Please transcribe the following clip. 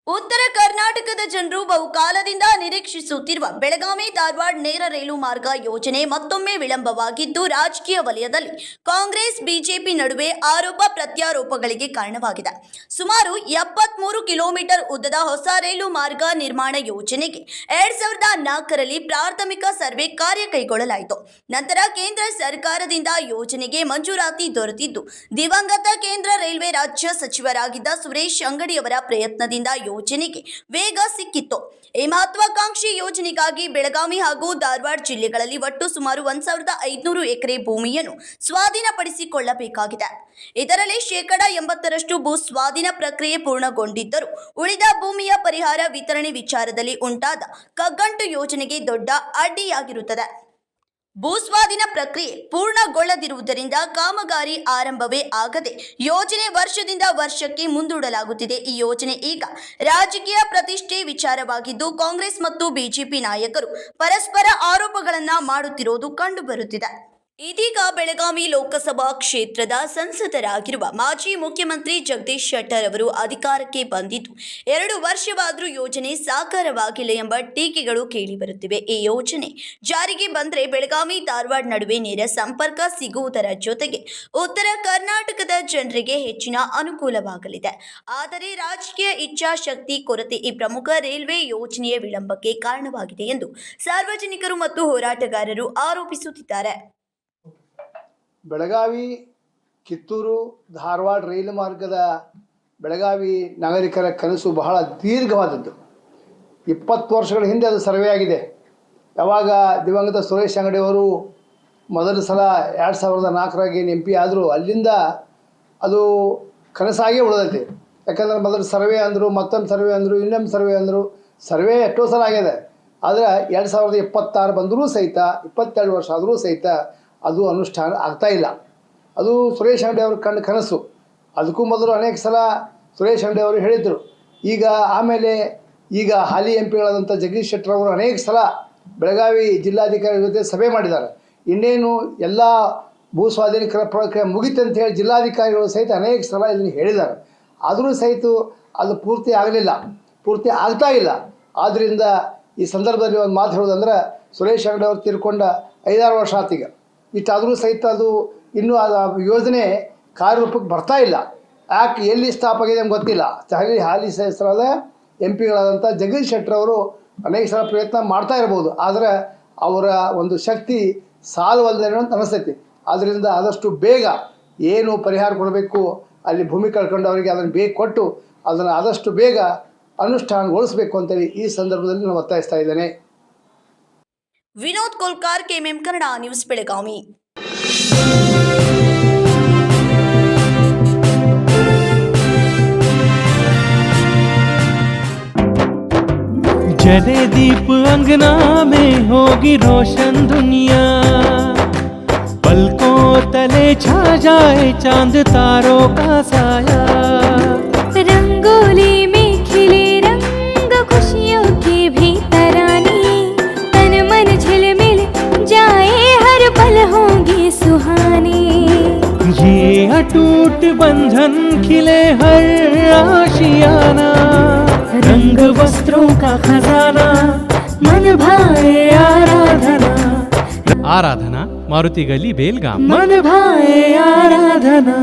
ಉತ್ತರ ಕರ್ನಾಟಕದ ಜನರು ಬಹುಕಾಲದಿಂದ ನಿರೀಕ್ಷಿಸುತ್ತಿರುವ ಬೆಳಗಾವಿ ಧಾರವಾಡ ನೇರ ರೈಲು ಮಾರ್ಗ ಯೋಜನೆ ಮತ್ತೊಮ್ಮೆ ವಿಳಂಬವಾಗಿದ್ದು ರಾಜಕೀಯ ವಲಯದಲ್ಲಿ ಕಾಂಗ್ರೆಸ್ ಬಿಜೆಪಿ ನಡುವೆ ಆರೋಪ ಪ್ರತ್ಯಾರೋಪಗಳಿಗೆ ಕಾರಣವಾಗಿದೆ. ಸುಮಾರು 73 ಕಿಲೋಮೀಟರ್ ಉದ್ದದ ಹೊಸ ರೈಲು ಮಾರ್ಗ ನಿರ್ಮಾಣ ಯೋಜನೆಗೆ 2004ರಲ್ಲಿ ಪ್ರಾಥಮಿಕ ಸರ್ವೆ ಕಾರ್ಯ ಕೈಗೊಳ್ಳಲಾಯಿತು. ನಂತರ ಕೇಂದ್ರ ಸರ್ಕಾರದಿಂದ ಯೋಜನೆಗೆ ಮಂಜೂರಾತಿ ದೊರೆತಿದ್ದು ದಿವಂಗತ ಕೇಂದ್ರ ರೈಲ್ವೆ ರಾಜ್ಯ ಸಚಿವರಾಗಿದ್ದ ಸುರೇಶ್ ಅಂಗಡಿ ಅವರ ಪ್ರಯತ್ನದಿಂದ ಯೋಜನೆಗೆ ವೇಗ ಸಿಕ್ಕಿತ್ತು. ಈ ಮಹತ್ವಾಕಾಂಕ್ಷಿ ಯೋಜನೆಗಾಗಿ ಬೆಳಗಾವಿ ಹಾಗೂ ಧಾರವಾಡ ಜಿಲ್ಲೆಗಳಲ್ಲಿ ಒಟ್ಟು ಸುಮಾರು 1500 ಎಕರೆ ಭೂಮಿಯನ್ನು ಸ್ವಾಧೀನಪಡಿಸಿಕೊಳ್ಳಬೇಕಾಗಿದೆ. ಇದರಲ್ಲಿ 80% ಭೂ ಸ್ವಾಧೀನ ಪ್ರಕ್ರಿಯೆ ಪೂರ್ಣಗೊಂಡಿದ್ದರೂ ಉಳಿದ ಭೂಮಿಯ ಪರಿಹಾರ ವಿತರಣೆ ವಿಚಾರದಲ್ಲಿ ಉಂಟಾದ ಕಗ್ಗಂಟು ಯೋಜನೆಗೆ ದೊಡ್ಡ ಅಡ್ಡಿಯಾಗಿರುತ್ತದೆ. ಭೂಸ್ವಾಧೀನ ಪ್ರಕ್ರಿಯೆ ಪೂರ್ಣಗೊಳ್ಳದಿರುವುದರಿಂದ ಕಾಮಗಾರಿ ಆರಂಭವೇ ಆಗದೆ ಯೋಜನೆ ವರ್ಷದಿಂದ ವರ್ಷಕ್ಕೆ ಮುಂದೂಡಲಾಗುತ್ತಿದೆ. ಈ ಯೋಜನೆ ಈಗ ರಾಜಕೀಯ ಪ್ರತಿಷ್ಠೆ ವಿಚಾರವಾಗಿದ್ದು ಕಾಂಗ್ರೆಸ್ ಮತ್ತು ಬಿಜೆಪಿ ನಾಯಕರು ಪರಸ್ಪರ ಆರೋಪಗಳನ್ನು ಮಾಡುತ್ತಿರುವುದು ಕಂಡುಬರುತ್ತಿದೆ. ಇದೀಗ ಬೆಳಗಾವಿ ಲೋಕಸಭಾ ಕ್ಷೇತ್ರದ ಸಂಸದರಾಗಿರುವ ಮಾಜಿ ಮುಖ್ಯಮಂತ್ರಿ ಜಗದೀಶ್ ಶೆಟ್ಟರ್ ಅವರು ಅಧಿಕಾರಕ್ಕೆ ಬಂದಿದ್ದು 2 ವರ್ಷವಾದರೂ ಯೋಜನೆ ಸಾಕಾರವಾಗಿಲ್ಲ ಎಂಬ ಟೀಕೆಗಳು ಕೇಳಿಬರುತ್ತಿವೆ. ಈ ಯೋಜನೆ ಜಾರಿಗೆ ಬಂದರೆ ಬೆಳಗಾವಿ ಧಾರವಾಡ ನಡುವೆ ನೇರ ಸಂಪರ್ಕ ಸಿಗುವುದರ ಜೊತೆಗೆ ಉತ್ತರ ಕರ್ನಾಟಕದ ಜನರಿಗೆ ಹೆಚ್ಚಿನ ಅನುಕೂಲವಾಗಲಿದೆ. ಆದರೆ ರಾಜಕೀಯ ಇಚ್ಛಾಶಕ್ತಿ ಕೊರತೆ ಈ ಪ್ರಮುಖ ರೈಲ್ವೆ ಯೋಜನೆಯ ವಿಳಂಬಕ್ಕೆ ಕಾರಣವಾಗಿದೆ ಎಂದು ಸಾರ್ವಜನಿಕರು ಮತ್ತು ಹೋರಾಟಗಾರರು ಆರೋಪಿಸುತ್ತಿದ್ದಾರೆ. ಬೆಳಗಾವಿ ಕಿತ್ತೂರು ಧಾರವಾಡ ರೈಲು ಮಾರ್ಗದ ಬೆಳಗಾವಿ ನಾಗರಿಕರ ಕನಸು ಬಹಳ ದೀರ್ಘವಾದದ್ದು. 20 ವರ್ಷಗಳ ಹಿಂದೆ ಅದು ಸರ್ವೆ ಆಗಿದೆ. ಯಾವಾಗ ದಿವಂಗತ ಸುರೇಶ್ ಅಂಗಡಿ ಅವರು ಮೊದಲ ಸಲ 2004ರಾಗೆ MP ಆದರೂ ಅಲ್ಲಿಂದ ಅದು ಕನಸಾಗೇ ಉಳಿದೈತೆ. ಯಾಕಂದ್ರೆ ಮೊದಲು ಸರ್ವೆ ಅಂದರು, ಮತ್ತೊಂದು ಸರ್ವೆ ಅಂದರು, ಇನ್ನೊಂದು ಸರ್ವೆ ಅಂದರು. ಸರ್ವೆ ಎಷ್ಟೋ ಸಲ ಆಗಿದೆ. ಆದರೆ 2026 ಬಂದರೂ ಸಹಿತ 22 ವರ್ಷ ಆದರೂ ಸಹಿತ ಅದು ಅನುಷ್ಠಾನ ಆಗ್ತಾ ಇಲ್ಲ. ಅದು ಸುರೇಶ್ ಅಂಗಡಿ ಅವ್ರ ಕನಸು. ಅದಕ್ಕೂ ಮೊದಲು ಅನೇಕ ಸಲ ಸುರೇಶ್ ಅಂಗಡಿ ಅವರು ಹೇಳಿದರು. ಆಮೇಲೆ ಹಾಲಿ MP ಗಳಾದಂಥ ಜಗದೀಶ್ ಶೆಟ್ಟರ್ ಅವರು ಅನೇಕ ಸಲ ಬೆಳಗಾವಿ ಜಿಲ್ಲಾಧಿಕಾರಿ ಜೊತೆ ಸಭೆ ಮಾಡಿದ್ದಾರೆ. ಇನ್ನೇನು ಎಲ್ಲ ಭೂ ಸ್ವಾಧೀನ ಪ್ರಕ್ರಿಯೆ ಮುಗಿತಂತ ಹೇಳಿ ಜಿಲ್ಲಾಧಿಕಾರಿಗಳು ಸಹಿತ ಅನೇಕ ಸಲ ಇದನ್ನು ಹೇಳಿದ್ದಾರೆ. ಆದರೂ ಸಹಿತ ಅದು ಪೂರ್ತಿ ಆಗಲಿಲ್ಲ, ಪೂರ್ತಿ ಆಗ್ತಾ ಇಲ್ಲ. ಆದ್ದರಿಂದ ಈ ಸಂದರ್ಭದಲ್ಲಿ ಒಂದು ಮಾತು ಹೇಳೋದಂದ್ರೆ, ಸುರೇಶ್ ಅಂಗಡಿ ಅವರು ತೀರ್ಕೊಂಡ 5-6 ವರ್ಷ ಆತೀಗ. ಇಷ್ಟಾದರೂ ಸಹಿತ ಅದು ಇನ್ನೂ ಯೋಜನೆ ಕಾರ್ಯರೂಪಕ್ಕೆ ಬರ್ತಾ ಇಲ್ಲ. ಯಾಕೆ ಎಲ್ಲಿ ಸ್ಟಾಪ್ ಆಗಿದೆ ಅಂತ ಗೊತ್ತಿಲ್ಲ. ಹಾಲಿ ಸದಸ್ಯರಾದ MP ಗಳಾದಂಥ ಜಗದೀಶ್ ಶೆಟ್ಟರ್ ಅವರು ಅನೇಕ ಸಲ ಪ್ರಯತ್ನ ಮಾಡ್ತಾ ಇರ್ಬೋದು, ಆದರೆ ಅವರ ಒಂದು ಶಕ್ತಿ ಸಾಲವಲ್ಲದೇನೋ ಅಂತ ಅನಿಸ್ತೈತಿ. ಆದ್ದರಿಂದ ಆದಷ್ಟು ಬೇಗ ಏನು ಪರಿಹಾರ ಕೊಡಬೇಕು, ಅಲ್ಲಿ ಭೂಮಿ ಕಳ್ಕೊಂಡವರಿಗೆ ಅದನ್ನು ಬೇಗ ಕೊಟ್ಟು ಅದನ್ನು ಆದಷ್ಟು ಬೇಗ ಅನುಷ್ಠಾನಗೊಳಿಸಬೇಕು ಅಂತೇಳಿ ಈ ಸಂದರ್ಭದಲ್ಲಿ ನಾನು ಒತ್ತಾಯಿಸ್ತಾ ಇದ್ದೇನೆ. Vinod Kolkar, KMM Kannada news, Belagavi. जले दीप अंगना में होगी रोशन दुनिया, पलकों तले छा जाए चांद तारों का साया, रंगोली में खिले रंग खुशियों की भी तरानी, तन मन झिलमिल जाए हर पल होंगी सुहानी, ये अटूट बंधन खिले हर आशियाना, रंग वस्त्रों का खजाना, मन भाए आराधना. आराधना मारुति गली बेलगाम. मन भाए आराधना.